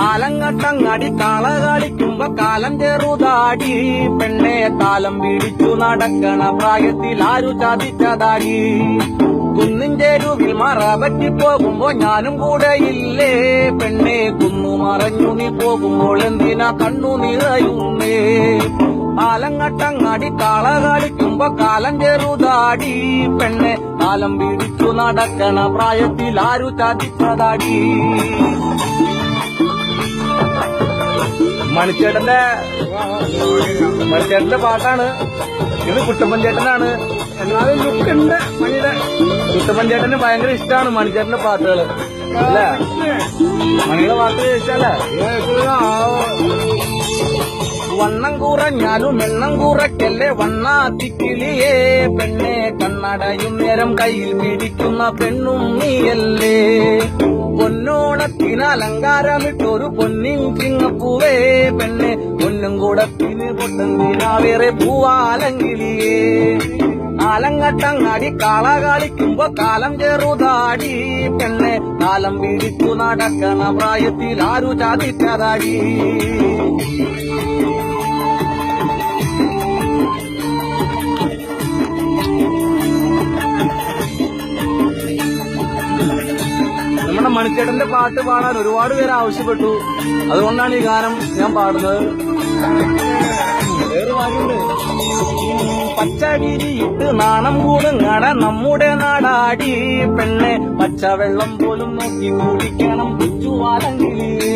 ആലങ്ങട്ടങ്ങാടി കാള കളിക്കുമ്പോ കാലം ചെറുതാടി പെണ്ണെ കാലം പിടിച്ചു നടക്കണ പ്രായത്തിൽ ആരു ചതിച്ചതാടി കുന്നിൻ ചെരുവിൽ മറ പറ്റിപ്പോകുമ്പോ ഞാനും കൂടെ ഇല്ലേ പെണ്ണെ കുന്നു മറഞ്ഞു നീ പോകുമ്പോൾ എന്തിനാ കണ്ണു നിറയുന്നേ ആലങ്ങട്ടങ്ങാടി കാള കളിക്കുമ്പോ കാലം ചെറുതാടി പെണ്ണെ കാലം പിടിച്ചു നടക്കണ പ്രായത്തിൽ ആരു ചതിച്ചതാടി മണിച്ചേട്ടന്റെ പാട്ടാണ് ഇത്. കുട്ടപ്പൻ ചേട്ടനാണ്. എന്നാലും ലുക്കുണ്ട് മണിയുടെ. കുട്ടപ്പൻ ചേട്ടന് ഭയങ്കര ഇഷ്ടമാണ് മണിച്ചേട്ടന്റെ പാട്ടുകള് അല്ലേ? മണിയുടെ പാട്ട് ചോദിച്ചാലേ വണ്ണം കുറഞ്ഞാലും എണ്ണം കുറയ്ക്കല്ലേ വണ്ണാത്തിക്കിളിയേ പെണ്ണെ കണ്ണടയും നേരം കയ്യിൽ പിടിക്കുന്ന പെണ്ണും നീയല്ലേ പൊന്നോണത്തിന് അലങ്കാരമിട്ടൊരു പൊന്നിൻ ചിങ്ങപ്പൂവേ പെണ്ണെ പൊന്നും കൂടത്തിന് പൊട്ടന്തിനാ വേറെ പൂവാലങ്കിളിയേ ആലങ്ങട്ടങ്ങാടി കാള കളിക്കുമ്പോ കാലം ചെറുതാടി പെണ്ണെ കാലം പിടിച്ചു നടക്കണ പ്രായത്തിൽ ആരു ചതിച്ചതാടി നമ്മുടെ മണിച്ചേട്ടന്റെ പാട്ട് പാടാൻ ഒരുപാട് പേര് ആവശ്യപ്പെട്ടു. അതുകൊണ്ടാണ് ഈ ഗാനം ഞാൻ പാടുന്നത്. വേറെ കാര്യമുണ്ട്. പച്ചവിരിയിട്ട് നാണം കൂടുങ്ങട നമ്മുടെ നാടാടി പെണ്ണെ പച്ചവെള്ളം പോലും നോക്കി കുടിക്കണം ചുവാലങ്കിലേ